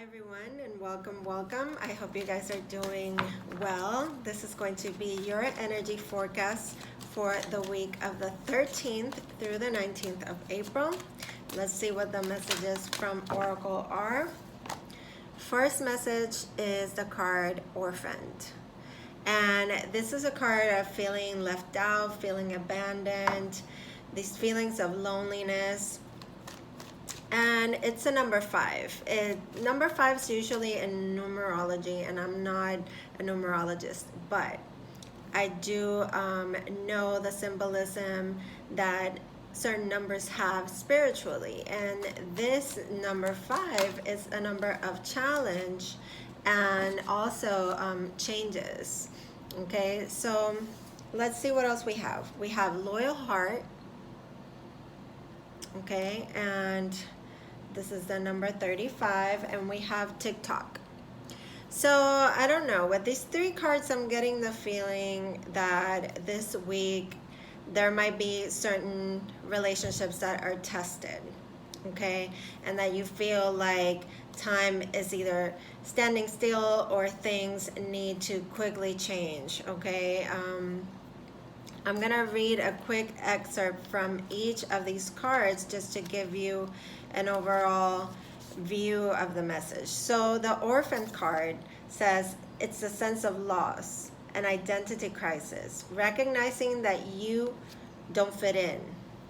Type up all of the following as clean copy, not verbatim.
everyone, and welcome. I hope you guys are doing well. This is going to be your energy forecast for the week of the 13th through the 19th of April. Let's see what the messages from Oracle are. First message is the card Orphaned. And this is a card of feeling left out, feeling abandoned, these feelings of loneliness. And it's a number 5. Number 5 is usually in numerology, and I'm not a numerologist, but I do know the symbolism that certain numbers have spiritually. And this number 5 is a number of challenge and also changes. Okay, so let's see what else we have. We have loyal heart. Okay, and this is the number 35, and we have TikTok. So I don't know, with these 3 cards, I'm getting the feeling that this week there might be certain relationships that are tested, okay, and that you feel like time is either standing still or things need to quickly change. Okay, I'm gonna read a quick excerpt from each of these cards just to give you an overall view of the message. So the Orphan card says it's a sense of loss, an identity crisis, recognizing that you don't fit in,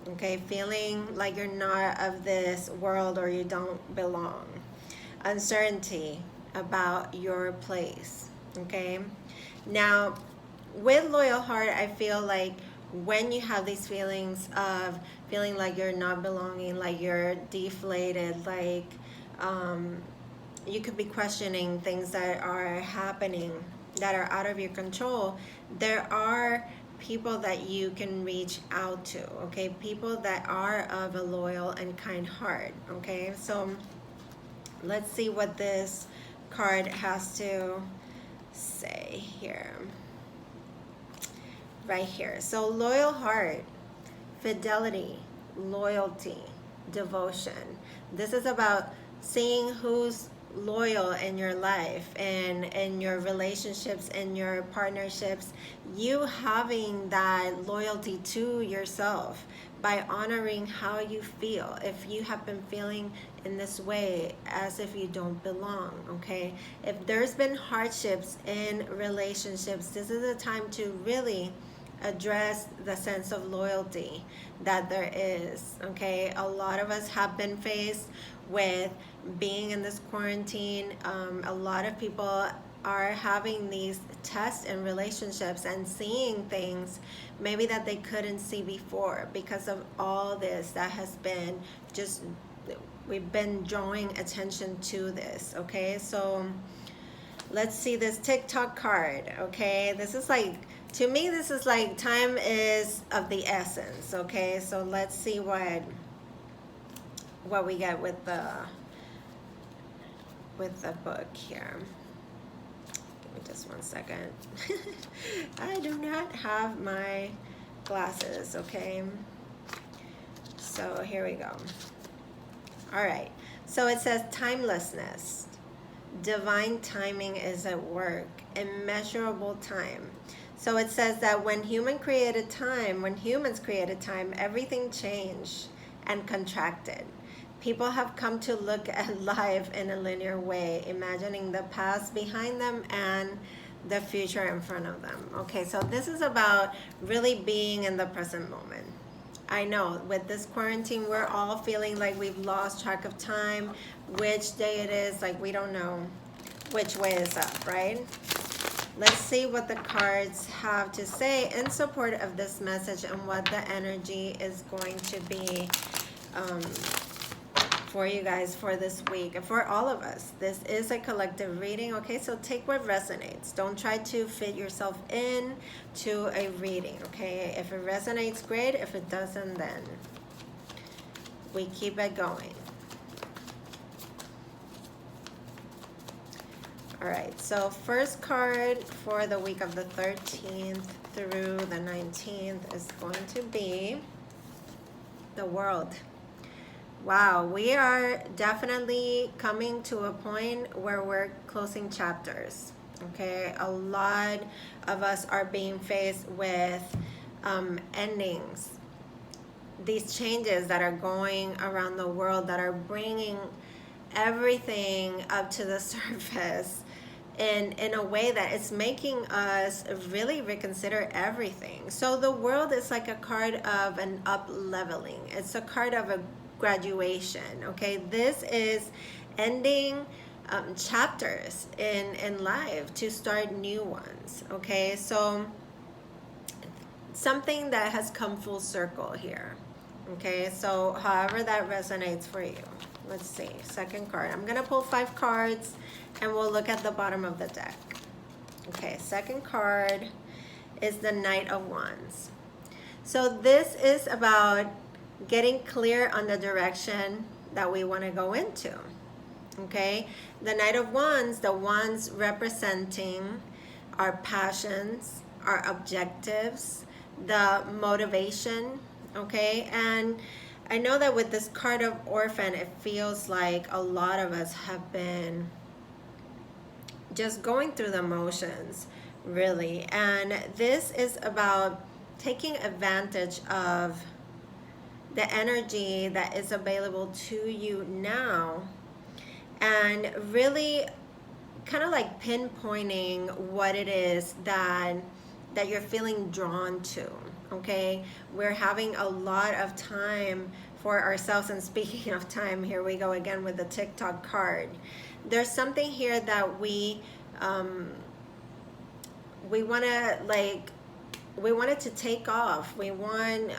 okay, feeling like you're not of this world or you don't belong, uncertainty about your place. Okay, now with loyal heart, I feel like when you have these feelings of feeling like you're not belonging, like you're deflated, like you could be questioning things that are happening that are out of your control, there are people that you can reach out to, okay, people that are of a loyal and kind heart. Okay, so let's see what this card has to say here. Right here. So loyal heart, fidelity, loyalty, devotion. This is about seeing who's loyal in your life and in your relationships and your partnerships, you having that loyalty to yourself by honoring how you feel. If you have been feeling in this way as if you don't belong, okay, if there's been hardships in relationships, this is a time to really address the sense of loyalty that there is. Okay, a lot of us have been faced with being in this quarantine. A lot of people are having these tests in relationships and seeing things maybe that they couldn't see before because of all this that has been just, we've been drawing attention to this. Okay, so let's see this TikTok card. Okay, this is like, to me, this is like time is of the essence. Okay, so let's see what we get with the book here. Give me just 1 second. I do not have my glasses. Okay, so here we go. All right, so it says timelessness. Divine timing is at work, immeasurable time. So it says that when humans created time, everything changed and contracted. People have come to look at life in a linear way, imagining the past behind them and the future in front of them. Okay, so this is about really being in the present moment. I know with this quarantine, we're all feeling like we've lost track of time, which day it is, like we don't know which way is up, right? Let's see what the cards have to say in support of this message and what the energy is going to be for you guys for this week and for all of us. This is a collective reading, okay? So take what resonates. Don't try to fit yourself in to a reading, okay? If it resonates, great. If it doesn't, then we keep it going. All right, so first card for the week of the 13th through the 19th is going to be the World. Wow, we are definitely coming to a point where we're closing chapters. Okay, a lot of us are being faced with endings, these changes that are going around the world that are bringing everything up to the surface in a way that it's making us really reconsider everything. So the world is like a card of an up leveling. It's a card of a graduation. Okay, this is ending chapters in life to start new ones. Okay, so something that has come full circle here. Okay, so however that resonates for you. Let's see, second card. I'm gonna pull 5 cards and we'll look at the bottom of the deck. Okay, second card is the Knight of Wands. So this is about getting clear on the direction that we want to go into. Okay, the Knight of Wands, the wands representing our passions, our objectives, the motivation. Okay, and I know that with this card of Orphan, it feels like a lot of us have been just going through the motions, really. And this is about taking advantage of the energy that is available to you now and really kind of like pinpointing what it is that you're feeling drawn to. Okay, we're having a lot of time for ourselves. And speaking of time, here we go again with the TikTok card. There's something here that we want to like, we wanted to take off. We want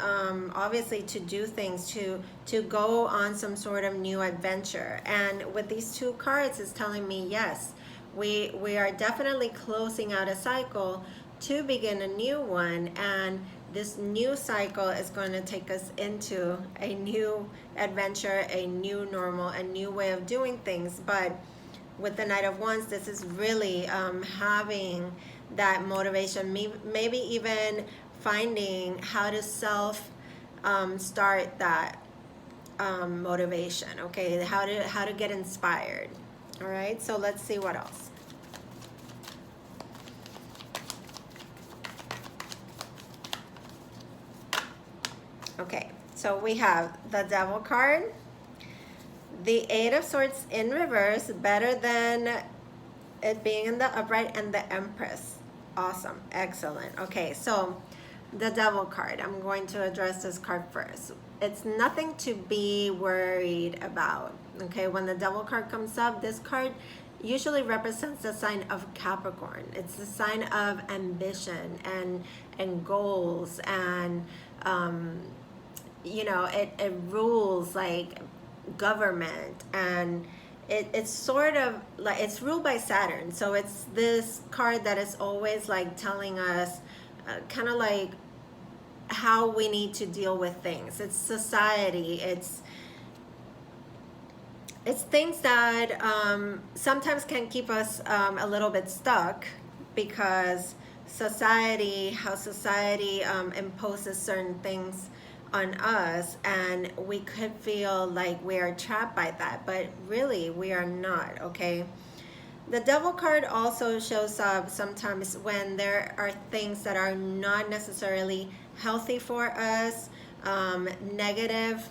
obviously to do things, to go on some sort of new adventure. And with these 2 cards, it's telling me yes, we are definitely closing out a cycle to begin a new one. And this new cycle is going to take us into a new adventure, a new normal, a new way of doing things. But with the Knight of Wands, this is really having that motivation, maybe even finding how to self start that motivation. Okay, how to get inspired. All right, so let's see what else. Okay, so we have the Devil card, the 8 of Swords in reverse, better than it being in the upright, and the Empress. Awesome, excellent. Okay, so the Devil card, I'm going to address this card first. It's nothing to be worried about. Okay, when the Devil card comes up, this card usually represents the sign of Capricorn. It's the sign of ambition and goals, and you know, it rules like government, and it's sort of like it's ruled by Saturn. So it's this card that is always like telling us kind of like how we need to deal with things. It's society, it's things that sometimes can keep us a little bit stuck, because how society imposes certain things on us, and we could feel like we are trapped by that, but really we are not. Okay, the Devil card also shows up sometimes when there are things that are not necessarily healthy for us, negative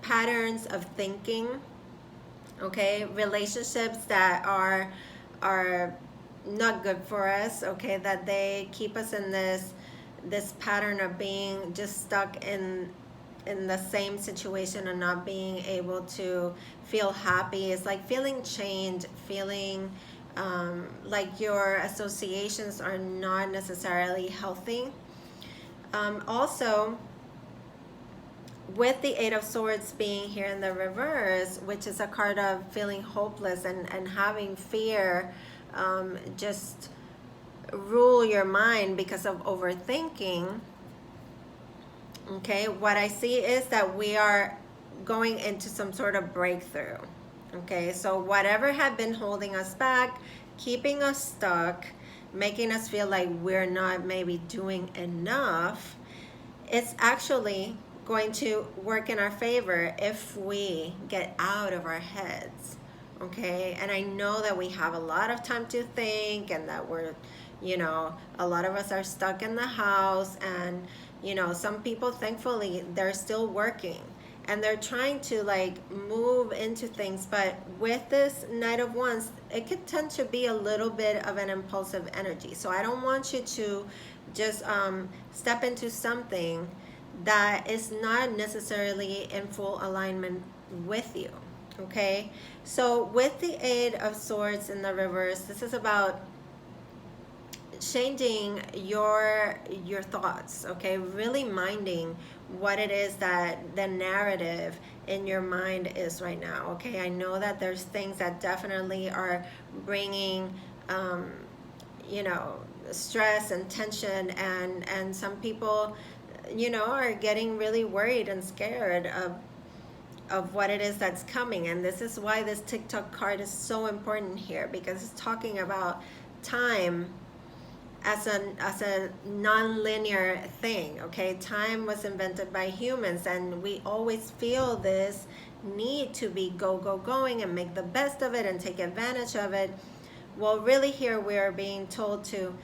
patterns of thinking. Okay, relationships that are not good for us. Okay, that they keep us in this pattern of being just stuck in the same situation and not being able to feel happy. It's like feeling chained, feeling like your associations are not necessarily healthy. Also, with the 8 of Swords being here in the reverse, which is a card of feeling hopeless and having fear just rule your mind because of overthinking. Okay, what I see is that we are going into some sort of breakthrough. Okay, so whatever had been holding us back, keeping us stuck, making us feel like we're not maybe doing enough, it's actually going to work in our favor if we get out of our heads. Okay, and I know that we have a lot of time to think, and that we're, a lot of us are stuck in the house, and some people, thankfully, they're still working and they're trying to like move into things. But with this Knight of Wands, it could tend to be a little bit of an impulsive energy. So I don't want you to just step into something that is not necessarily in full alignment with you. Okay, so with the Eight of Swords in the reverse, this is about changing your thoughts. Okay, really minding what it is that the narrative in your mind is right now. Okay, I know that there's things that definitely are bringing stress and tension, and some people are getting really worried and scared of what it is that's coming. And this is why this TikTok card is so important here, because it's talking about time as a non-linear thing. Okay, time was invented by humans, and we always feel this need to be going and make the best of it and take advantage of it. Well, really here we are being told to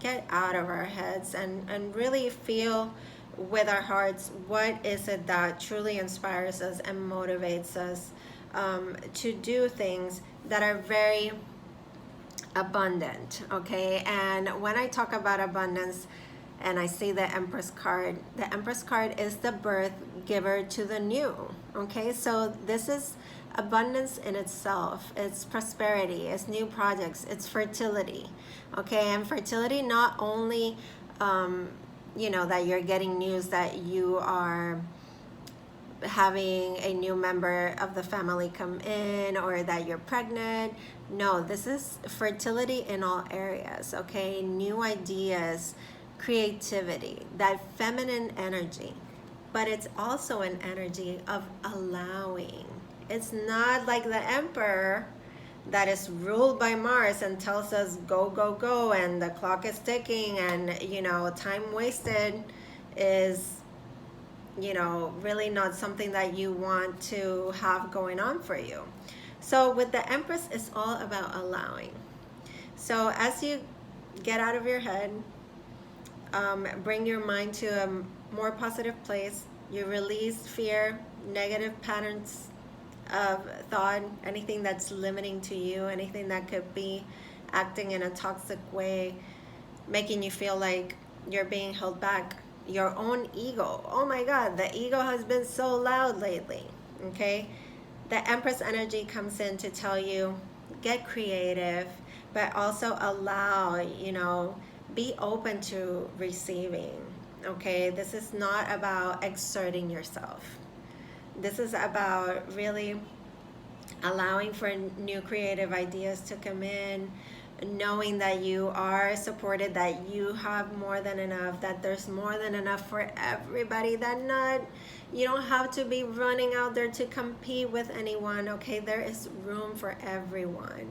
get out of our heads and really feel with our hearts what is it that truly inspires us and motivates us to do things that are very abundant. Okay, and when I talk about abundance and I see the Empress card is the birth giver to the new. Okay, so this is abundance in itself. It's prosperity, it's new projects, it's fertility. Okay, and fertility not only that you're getting news that you are having a new member of the family come in, or that you're pregnant. No, this is fertility in all areas. Okay, new ideas, creativity, that feminine energy. But it's also an energy of allowing. It's not like the Emperor that is ruled by Mars and tells us go, and the clock is ticking, and time wasted is really not something that you want to have going on for you. So with the Empress, it's all about allowing. So as you get out of your head, bring your mind to a more positive place. You release fear, negative patterns of thought, anything that's limiting to you, anything that could be acting in a toxic way, making you feel like you're being held back. Your own ego. Oh my God, the ego has been so loud lately. Okay, the Empress energy comes in to tell you, get creative, but also allow, be open to receiving. Okay, this is not about exerting yourself. This is about really allowing for new creative ideas to come in, knowing that you are supported, that you have more than enough, that there's more than enough for everybody, you don't have to be running out there to compete with anyone. Okay, there is room for everyone.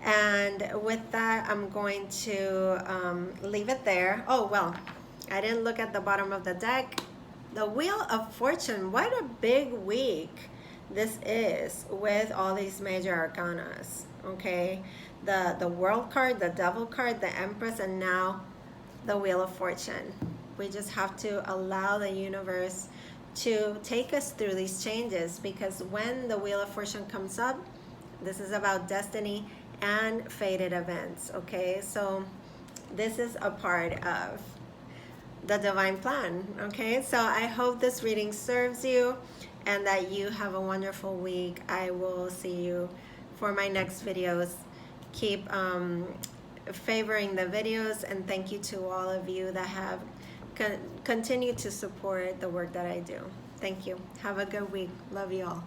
And with that, I'm going to leave it there. Oh, well, I didn't look at the bottom of the deck. The Wheel of Fortune, what a big week this is with all these major arcanas. Okay, the World card, the Devil card, the Empress, and now the Wheel of Fortune. We just have to allow the universe to take us through these changes, because when the Wheel of Fortune comes up, this is about destiny and fated events. Okay, so this is a part of the divine plan. Okay, so I hope this reading serves you and that you have a wonderful week. I will see you for my next videos. Keep favoring the videos, and thank you to all of you that have continued to support the work that I do. Thank you. Have a good week. Love you all.